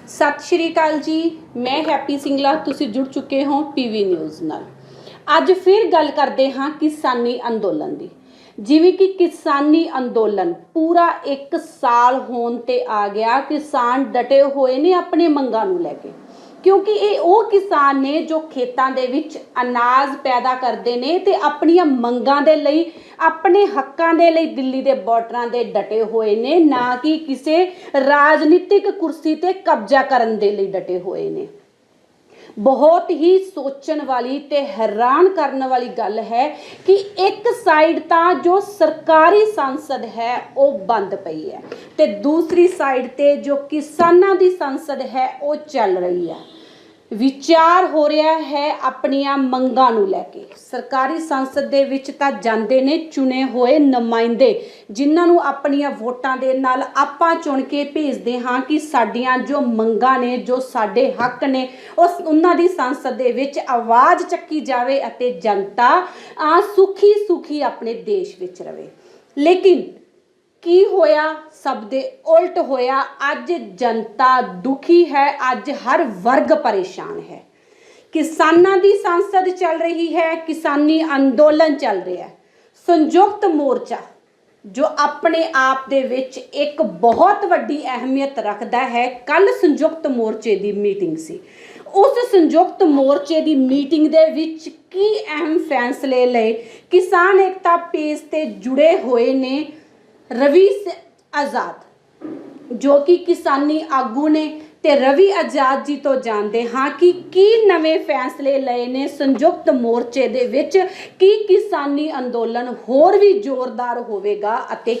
सत श्री अकाल जी। मैं हैप्पी सिंगला, तुसी जुड़ चुके हो पीवी न्यूज़ नाल। अज फिर गल करते हाँ किसानी अंदोलन की। जिवें कि किसानी अंदोलन पूरा एक साल होने ते आ गया, किसान डटे हुए ने अपने मंगां नूं लैके, क्योंकि ये वो किसान ने जो खेतों के विच अनाज पैदा करते हैं तो अपनिया मंगां दे लई, अपने हक्कां दे लई दिल्ली के बॉर्डरां दे डटे हुए ने, ना कि किसी राजनीतिक कुर्सी ते कब्जा करन दे लई डटे हुए ने। बहुत ही सोचण वाली ते हैरान करने वाली गल है कि एक साइड तां जो सरकारी संसद है वो बंद पई है ते दूसरी साइड ते जो किसानां दी संसद है वो चल रही है। विचार हो रहा है अपनिया मंगां नूं लैके। सरकारी संसद दे विच तां जांदे ने चुने हुए नुमाइंदे, जिन्हां नूं अपनिया वोटां दे नाल आपां चुन के भेजदे हां कि साडियां जो मंगां ने, जो साडे हक ने, उस उन्हां दी संसद दे विच आवाज़ चक्की जावे अते जनता सुखी सुखी अपने देश विच रवे। लेकिन की होया? सब दे उल्ट होया। अज जनता दुखी है, अज हर वर्ग परेशान है। किसानां दी संसद चल रही है, किसानी अंदोलन चल रहा है। संयुक्त मोर्चा जो अपने आप दे विच एक बहुत वड्डी अहमियत रखता है, कल संयुक्त मोर्चे की मीटिंग सी। उस संयुक्त मोर्चे की मीटिंग दे विच की अहम फैसले लए किसान एकता पेज ते जुड़े हुए ने रवि आज़ाद, जो कि किसानी आगू ने, ते रवि आज़ाद जी तो जानते हाँ कि की नवें फैसले लए ने संयुक्त मोर्चे दे विच, कि किसानी अंदोलन होर भी जोरदार होवेगा अते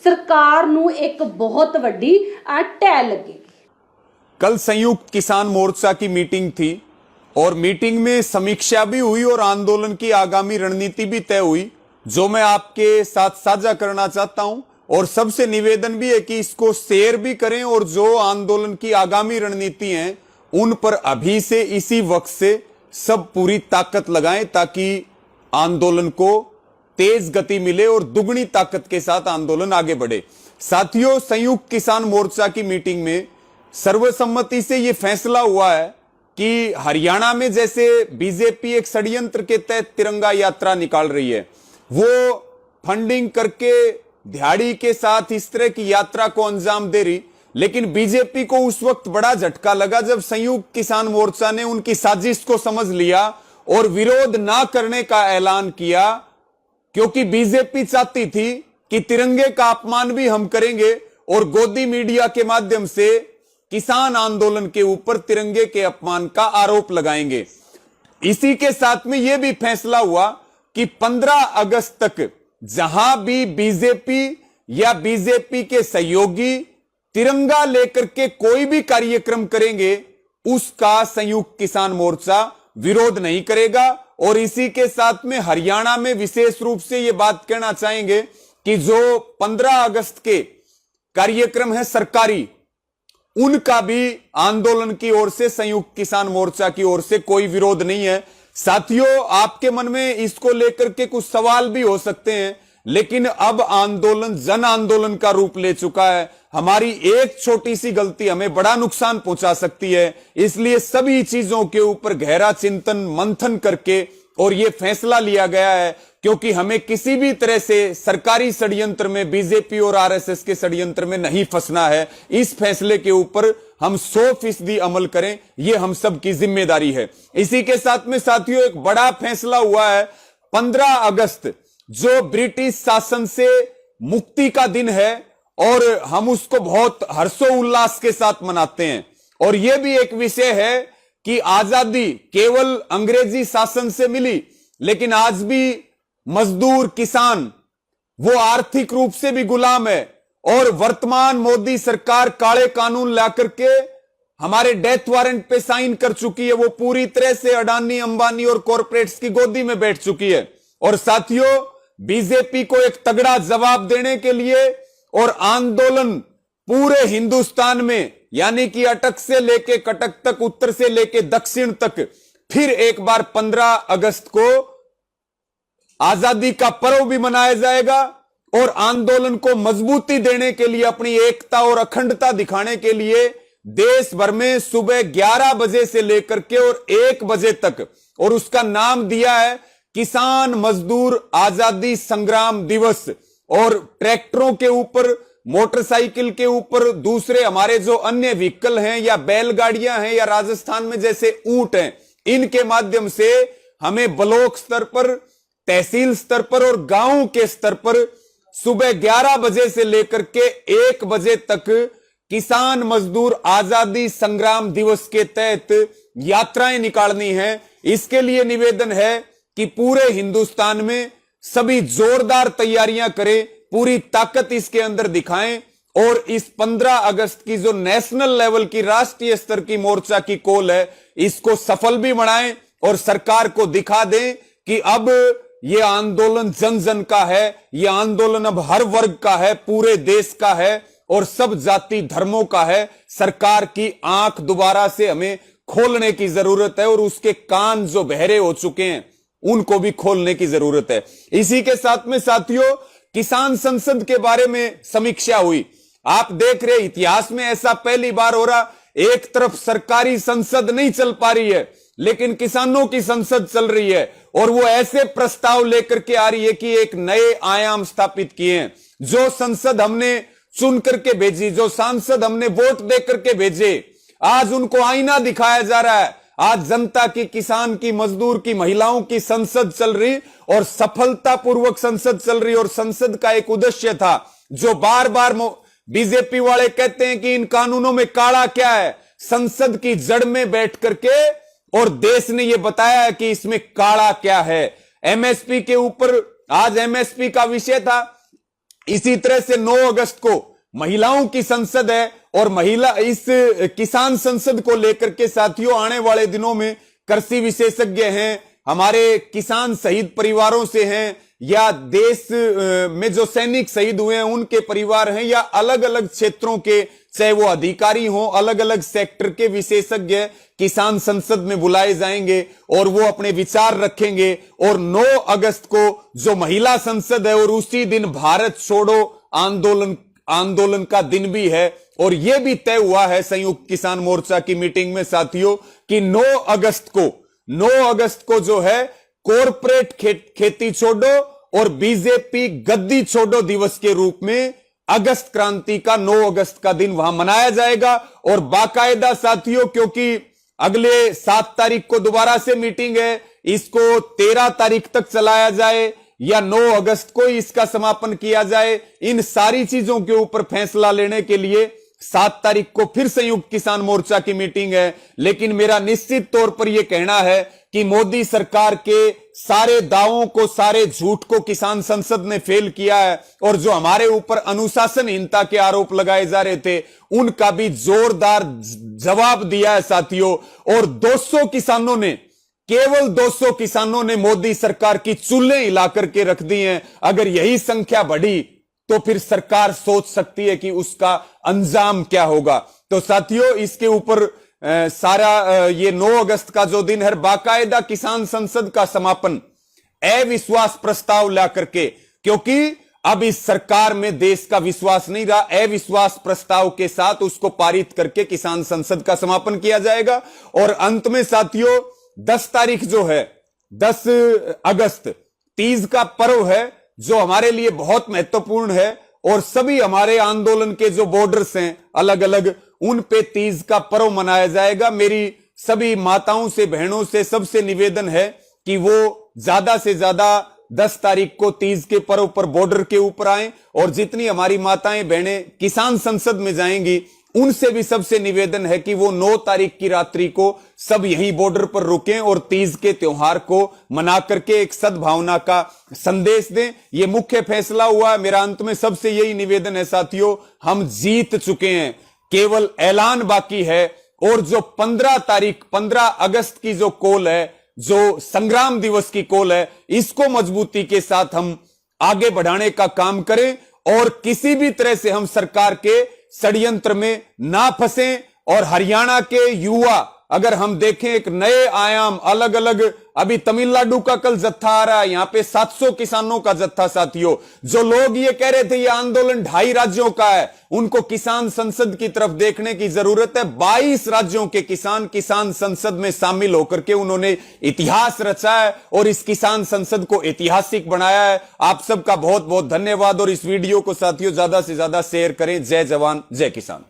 सरकार नूं एक बहुत वड्डी ढह लगेगी। कल संयुक्त किसान मोर्चा की मीटिंग थी और मीटिंग में समीक्षा भी हुई और आंदोलन की आगामी रणनीति भी तय हुई, जो मैं आपके साथ साझा करना चाहता हूं। और सबसे निवेदन भी है कि इसको शेयर भी करें और जो आंदोलन की आगामी रणनीति हैं उन पर अभी से इसी वक्त से सब पूरी ताकत लगाएं, ताकि आंदोलन को तेज गति मिले और दुगनी ताकत के साथ आंदोलन आगे बढ़े। साथियों, संयुक्त किसान मोर्चा की मीटिंग में सर्वसम्मति से यह फैसला हुआ है कि हरियाणा में जैसे बीजेपी एक षड्यंत्र के तहत तिरंगा यात्रा निकाल रही है, वो फंडिंग करके दिहाड़ी के साथ इस तरह की यात्रा को अंजाम दे रही, लेकिन बीजेपी को उस वक्त बड़ा झटका लगा जब संयुक्त किसान मोर्चा ने उनकी साजिश को समझ लिया और विरोध ना करने का ऐलान किया, क्योंकि बीजेपी चाहती थी कि तिरंगे का अपमान भी हम करेंगे और गोदी मीडिया के माध्यम से किसान आंदोलन के ऊपर तिरंगे के अपमान का आरोप लगाएंगे। इसी के साथ में यह भी फैसला हुआ कि 15 अगस्त तक जहां भी बीजेपी या बीजेपी के सहयोगी तिरंगा लेकर के कोई भी कार्यक्रम करेंगे, उसका संयुक्त किसान मोर्चा विरोध नहीं करेगा। और इसी के साथ में हरियाणा में विशेष रूप से यह बात कहना चाहेंगे कि जो 15 अगस्त के कार्यक्रम है सरकारी, उनका भी आंदोलन की ओर से, संयुक्त किसान मोर्चा की ओर से कोई विरोध नहीं है। साथियों, आपके मन में इसको लेकर के कुछ सवाल भी हो सकते हैं, लेकिन अब आंदोलन जन आंदोलन का रूप ले चुका है। हमारी एक छोटी सी गलती हमें बड़ा नुकसान पहुंचा सकती है, इसलिए सभी चीजों के ऊपर गहरा चिंतन मंथन करके और यह फैसला लिया गया है, क्योंकि हमें किसी भी तरह से सरकारी षड्यंत्र में, बीजेपी और आरएसएस के षड्यंत्र में नहीं फंसना है। इस फैसले के ऊपर हम 100% अमल करें, यह हम सब की जिम्मेदारी है। इसी के साथ में साथियों, एक बड़ा फैसला हुआ है। 15 अगस्त जो ब्रिटिश शासन से मुक्ति का दिन है और हम उसको बहुत हर्षोल्लास के साथ मनाते हैं। और यह भी एक विषय है कि आजादी केवल अंग्रेजी शासन से मिली, लेकिन आज भी मजदूर, किसान वो आर्थिक रूप से भी गुलाम है। और वर्तमान मोदी सरकार काले कानून लाकर के हमारे डेथ वारंट पे साइन कर चुकी है, वो पूरी तरह से अडानी, अंबानी और कॉरपोरेट्स की गोदी में बैठ चुकी है। और साथियों, बीजेपी को एक तगड़ा जवाब देने के लिए और आंदोलन पूरे हिंदुस्तान में, यानी कि अटक से लेके कटक तक, उत्तर से लेके दक्षिण तक, फिर एक बार 15 अगस्त को आजादी का पर्व भी मनाया जाएगा। और आंदोलन को मजबूती देने के लिए, अपनी एकता और अखंडता दिखाने के लिए देश भर में सुबह 11 बजे से लेकर के और 1 बजे तक, और उसका नाम दिया है किसान मजदूर आजादी संग्राम दिवस। और ट्रैक्टरों के ऊपर, मोटरसाइकिल के ऊपर, दूसरे हमारे जो अन्य व्हीकल हैं या बैलगाड़ियां हैं या राजस्थान में जैसे ऊंट हैं, इनके माध्यम से हमें ब्लॉक स्तर पर, तहसील स्तर पर और गांव के स्तर पर सुबह 11 बजे से लेकर के 1 बजे तक किसान मजदूर आजादी संग्राम दिवस के तहत यात्राएं निकालनी है। इसके लिए निवेदन है कि पूरे हिंदुस्तान में सभी जोरदार तैयारियां करें, पूरी ताकत इसके अंदर दिखाएं और इस 15 अगस्त की जो नेशनल लेवल की, राष्ट्रीय स्तर की मोर्चा की कॉल है, इसको सफल भी बनाएं और सरकार को दिखा दें कि अब ये आंदोलन जन जन का है, ये आंदोलन अब हर वर्ग का है, पूरे देश का है और सब जाति धर्मों का है। सरकार की आंख दोबारा से हमें खोलने की जरूरत है और उसके कान जो बहरे हो चुके हैं उनको भी खोलने की जरूरत है। इसी के साथ में साथियों, किसान संसद के बारे में समीक्षा हुई। आप देख रहे इतिहास में ऐसा पहली बार हो रहा, एक तरफ सरकारी संसद नहीं चल पा रही है लेकिन किसानों की संसद चल रही है और वो ऐसे प्रस्ताव लेकर के आ रही है कि एक नए आयाम स्थापित किए हैं। जो संसद हमने चुन करके भेजी, जो सांसद हमने वोट दे करके भेजे, आज उनको आईना दिखाया जा रहा है। आज जनता की, किसान की, मजदूर की, महिलाओं की संसद चल रही और सफलतापूर्वक संसद चल रही। और संसद का एक उद्देश्य था जो बार बार बीजेपी वाले कहते हैं कि इन कानूनों में काला क्या है, संसद की जड़ में बैठ करके और देश ने यह बताया कि इसमें काला क्या है। एमएसपी के ऊपर आज एमएसपी का विषय था। इसी तरह से 9 अगस्त को महिलाओं की संसद है और महिला इस किसान संसद को लेकर के साथियों आने वाले दिनों में कृषि विशेषज्ञ हैं, हमारे किसान शहीद परिवारों से हैं या देश में जो सैनिक शहीद हुए हैं उनके परिवार हैं या अलग अलग क्षेत्रों के, चाहे वो अधिकारी हों, अलग अलग सेक्टर के विशेषज्ञ किसान संसद में बुलाए जाएंगे और वो अपने विचार रखेंगे। और 9 अगस्त को जो महिला संसद है और उसी दिन भारत छोड़ो आंदोलन का दिन भी है। और यह भी तय हुआ है संयुक्त किसान मोर्चा की मीटिंग में साथियों कि 9 अगस्त को जो है कॉरपोरेट खेती छोड़ो और बीजेपी गद्दी छोड़ो दिवस के रूप में अगस्त क्रांति का 9 अगस्त का दिन वहां मनाया जाएगा। और बाकायदा साथियों, क्योंकि अगले 7 तारीख को दोबारा से मीटिंग है, इसको 13 तारीख तक चलाया जाए या 9 अगस्त को इसका समापन किया जाए, इन सारी चीजों के ऊपर फैसला लेने के लिए 7 तारीख को फिर संयुक्त किसान मोर्चा की मीटिंग है। लेकिन मेरा निश्चित तौर पर यह कहना है कि मोदी सरकार के सारे दावों को, सारे झूठ को किसान संसद ने फेल किया है और जो हमारे ऊपर अनुशासनहीनता के आरोप लगाए जा रहे थे उनका भी जोरदार जवाब दिया है साथियों। और 200 किसानों ने, केवल 200 किसानों ने मोदी सरकार की चूल्हे हिला करके रख दी हैं। अगर यही संख्या बढ़ी तो फिर सरकार सोच सकती है कि उसका अंजाम क्या होगा। तो साथियों, इसके ऊपर ये 9 अगस्त का जो दिन है, बाकायदा किसान संसद का समापन अविश्वास प्रस्ताव ला करके, क्योंकि अब इस सरकार में देश का विश्वास नहीं रहा, अविश्वास प्रस्ताव के साथ उसको पारित करके किसान संसद का समापन किया जाएगा। और अंत में साथियों 10 तारीख जो है, 10 अगस्त तीज का पर्व है जो हमारे लिए बहुत महत्वपूर्ण है और सभी हमारे आंदोलन के जो बॉर्डर्स हैं अलग अलग, उन पे तीज का पर्व मनाया जाएगा। मेरी सभी माताओं से, बहनों से, सबसे निवेदन है कि वो ज्यादा से ज्यादा 10 तारीख को तीज के पर्व पर बॉर्डर के ऊपर आए और जितनी हमारी माताएं बहनें किसान संसद में जाएंगी उनसे भी सबसे निवेदन है कि वो 9 तारीख की रात्रि को सब यहीं बॉर्डर पर रुकें और तीज के त्योहार को मना करके एक सद्भावना का संदेश दें। ये मुख्य फैसला हुआ। मेरा अंत में सबसे यही निवेदन है साथियों, हम जीत चुके हैं, केवल ऐलान बाकी है। और जो 15 अगस्त की जो कॉल है, जो संग्राम दिवस की कॉल है, इसको मजबूती के साथ हम आगे बढ़ाने का काम करें और किसी भी तरह से हम सरकार के षड्यंत्र में ना फंसें। और हरियाणा के युवा, अगर हम देखें, एक नए आयाम, अलग अलग अभी तमिलनाडु का कल जत्था आ रहा है, यहां पे 700 किसानों का जत्था। साथियों, जो लोग ये कह रहे थे ये आंदोलन 2.5 राज्यों का है, उनको किसान संसद की तरफ देखने की जरूरत है। 22 राज्यों के किसान संसद में शामिल होकर के उन्होंने इतिहास रचा है और इस किसान संसद को ऐतिहासिक बनाया है। आप सबका बहुत बहुत धन्यवाद और इस वीडियो को साथियों ज्यादा से ज्यादा शेयर करें। जय जवान जय किसान।